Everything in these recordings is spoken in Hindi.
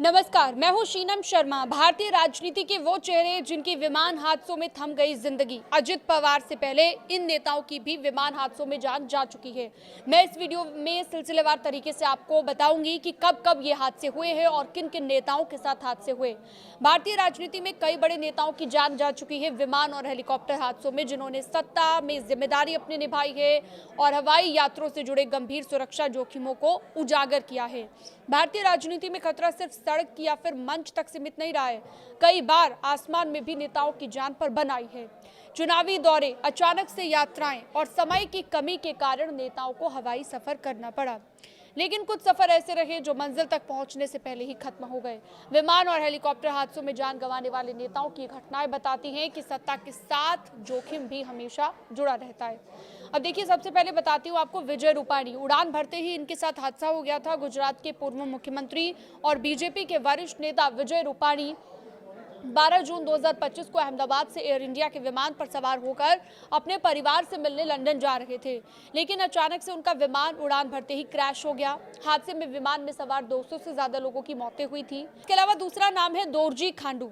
नमस्कार, मैं हूं शीनम शर्मा। भारतीय राजनीति के वो चेहरे जिनकी विमान हादसों में थम गई जिंदगी। अजित पवार से पहले इन नेताओं की भी विमान हादसों में जान जा चुकी है। मैं इस वीडियो में सिलसिलेवार तरीके से आपको बताऊंगी कि कब कब ये हादसे हुए हैं और किन किन नेताओं के साथ हादसे हुए। भारतीय राजनीति में कई बड़े नेताओं की जान जा चुकी है विमान और हेलीकॉप्टर हादसों में, जिन्होंने सत्ता में जिम्मेदारी अपनी निभाई है और हवाई यात्रों से जुड़े गंभीर सुरक्षा जोखिमों को उजागर किया है। भारतीय राजनीति में खतरा सिर्फ सड़क या फिर मंच तक सीमित नहीं रहा है, कई बार आसमान में भी नेताओं की जान पर बन आई है। चुनावी दौरे, अचानक से यात्राएं और समय की कमी के कारण नेताओं को हवाई सफर करना पड़ा, लेकिन कुछ सफर ऐसे रहे जो मंजिल तक पहुंचने से पहले ही खत्म हो गए। विमान और हेलीकॉप्टर हादसों में जान गंवाने वाले नेताओं की घटनाएं बताती हैं कि सत्ता के साथ जोखिम भी हमेशा जुड़ा रहता है। अब देखिए, सबसे पहले बताती हूँ आपको विजय रूपाणी। उड़ान भरते ही इनके साथ हादसा हो गया था। गुजरात के पूर्व मुख्यमंत्री और बीजेपी के वरिष्ठ नेता विजय रूपाणी 12 जून 2025 को अहमदाबाद से एयर इंडिया के विमान पर सवार होकर अपने परिवार से मिलने लंदन जा रहे थे, लेकिन अचानक से उनका विमान उड़ान भरते ही क्रैश हो गया। हादसे में विमान में सवार 200 से ज्यादा लोगों की मौतें हुई थी। इसके अलावा दूसरा नाम है दोरजी खांडू।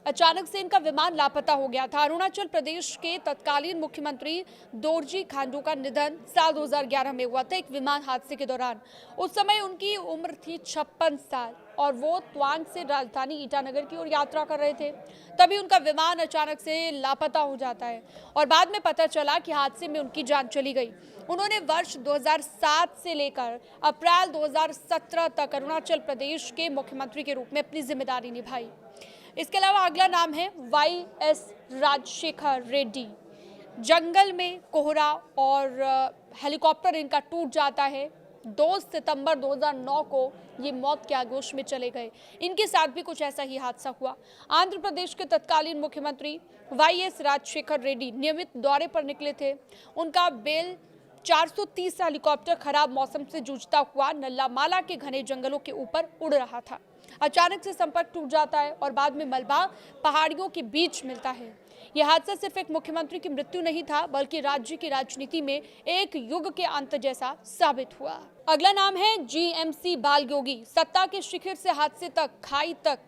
अचानक से इनका विमान लापता हो गया था। अरुणाचल प्रदेश के तत्कालीन मुख्यमंत्री दोरजी खांडू का निधन साल 2011 में हुआ था एक विमान हादसे के दौरान। उस समय उनकी उम्र थी 56 साल और वो तवांग से राजधानी ईटानगर की ओर यात्रा कर रहे थे। तभी उनका विमान अचानक से लापता हो जाता है और बाद में पता चला कि हादसे में उनकी जान चली गई। उन्होंने वर्ष 2007 से लेकर अप्रैल 2017 तक अरुणाचल प्रदेश के मुख्यमंत्री के रूप में अपनी जिम्मेदारी निभाई। इसके अलावा अगला नाम है वाई.एस. राजशेखर रेड्डी। जंगल में कोहरा और हेलीकॉप्टर इनका टूट जाता है। 2 सितंबर 2009 को ये मौत के आगोश में चले गए। इनके साथ भी कुछ ऐसा ही हादसा हुआ। आंध्र प्रदेश के तत्कालीन मुख्यमंत्री वाई.एस. राजशेखर रेड्डी नियमित दौरे पर निकले थे। उनका बेल 430 हेलीकॉप्टर खराब मौसम से जूझता हुआ नल्लामाला के घने जंगलों के ऊपर उड़ रहा था। अचानक से संपर्क टूट जाता है और बाद में मलबा पहाड़ियों के बीच मिलता है। यह हादसा सिर्फ एक मुख्यमंत्री की मृत्यु नहीं था, बल्कि राज्य की राजनीति में एक युग के अंत जैसा साबित हुआ। अगला नाम है जीएमसी बालयोगी। सत्ता के शिखर से हादसे तक, खाई तक,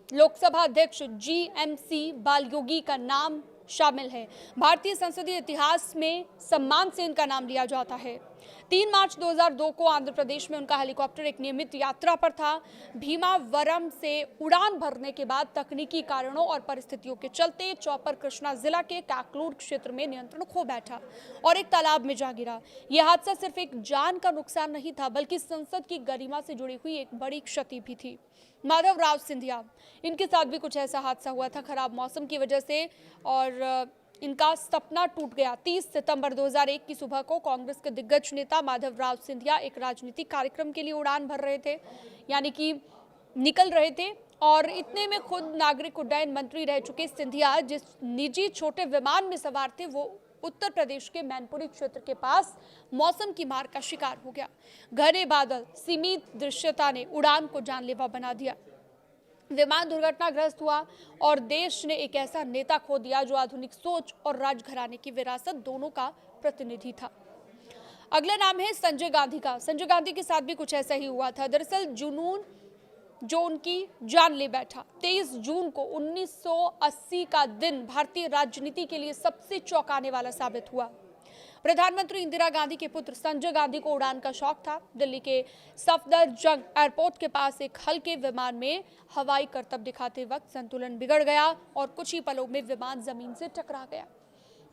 लोकसभा अध्यक्ष जीएमसी बालयोगी का नाम शामिल है। भारतीय संसदीय इतिहास में सम्मान से इनका नाम लिया जाता है। 3 मार्च 2002 को आंध्र प्रदेश में उनका हेलीकॉप्टर एक नियमित यात्रा पर था। भीमावरम से उड़ान भरने के बाद तकनीकी कारणों और परिस्थितियों के चलते चौपर कृष्णा जिला के काकलूर क्षेत्र में नियंत्रण खो बैठा और एक तालाब में जा गिरा। यह हादसा सिर्फ एक जान का नुकसान नहीं था, बल्कि संसद की गरिमा से जुड़ी हुई एक बड़ी क्षति भी थी। माधवराव सिंधिया, इनके साथ भी कुछ ऐसा हादसा हुआ था खराब मौसम की वजह से और इनका सपना टूट गया। 30 सितंबर 2001 की सुबह को कांग्रेस के दिग्गज नेता माधवराव सिंधिया एक राजनीतिक कार्यक्रम के लिए उड़ान भर रहे थे, यानी कि निकल रहे थे, और इतने में खुद नागरिक उड्डयन मंत्री रह चुके सिंधिया जिस निजी छोटे विमान में सवार थे, वो उत्तर प्रदेश के मैनपुरी क्षेत्र के पास मौसम की मार का शिकार हो गया। घने बादल, सीमित दृश्यता ने उड़ान को जानलेवा बना दिया। विमान दुर्घटनाग्रस्त हुआ और देश ने एक ऐसा नेता खो दिया जो आधुनिक सोच और राजघराने की विरासत दोनों का प्रतिनिधि था। अगला नाम है संजय गांधी का। संजय गांधी के साथ भी कुछ ऐसा ही हुआ था। दरअसल जुनून जो उनकी जान ले बैठा। 23 जून को 1980 का दिन भारतीय राजनीति के लिए सबसे चौंकाने वाला साबित हुआ। प्रधानमंत्री इंदिरा गांधी के पुत्र संजय गांधी को उड़ान का शौक था। दिल्ली के सफदरजंग एयरपोर्ट के पास एक हल्के विमान में हवाई करतब दिखाते वक्त संतुलन बिगड़ गया और कुछ ही पलों में विमान जमीन से टकरा गया।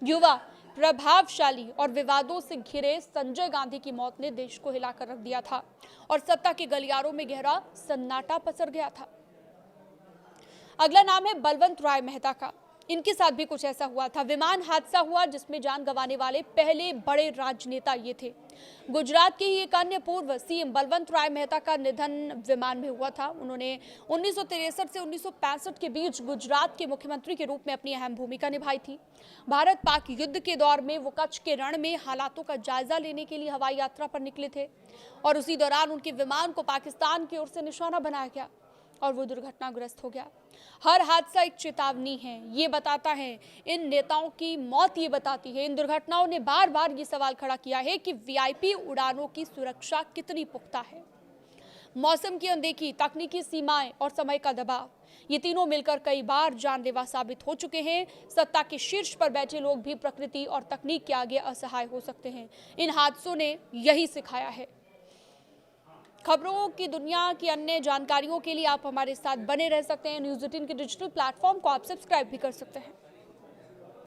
युवा, प्रभावशाली और विवादों से घिरे संजय गांधी की मौत ने देश को हिलाकर रख दिया था और सत्ता के गलियारों में गहरा सन्नाटा पसर गया था। अगला नाम है बलवंत राय मेहता का। इनके साथ भी कुछ ऐसा हुआ था। विमान हादसा हुआ जिसमें जान गंवाने वाले पहले बड़े राजनेता ये थे। गुजरात के ही एक अन्य पूर्व सीएम बलवंत राय मेहता का निधन विमान में हुआ था। उन्होंने 1963 से 1965 के बीच गुजरात के मुख्यमंत्री के रूप में अपनी अहम भूमिका निभाई थी। भारत पाक युद्ध के दौर में वो कच्छ के रण में हालातों का जायजा लेने के लिए हवाई यात्रा पर निकले थे और उसी दौरान उनके विमान को पाकिस्तान की ओर से निशाना बनाया गया और वो दुर्घटनाग्रस्त हो गया। हर हादसा एक चेतावनी है, ये बताता है। इन नेताओं की मौत ये बताती है। इन दुर्घटनाओं ने बार बार ये सवाल खड़ा किया है कि वीआईपी उड़ानों की सुरक्षा कितनी पुख्ता है। मौसम की अनदेखी, तकनीकी सीमाएं और समय का दबाव, ये तीनों मिलकर कई बार जानलेवा साबित हो चुके हैं। सत्ता के शीर्ष पर बैठे लोग भी प्रकृति और तकनीक के आगे असहाय हो सकते हैं। इन हादसों ने यही सिखाया है। खबरों की दुनिया की अन्य जानकारियों के लिए आप हमारे साथ बने रह सकते हैं। न्यूज़ 18 के डिजिटल प्लेटफॉर्म को आप सब्सक्राइब भी कर सकते हैं।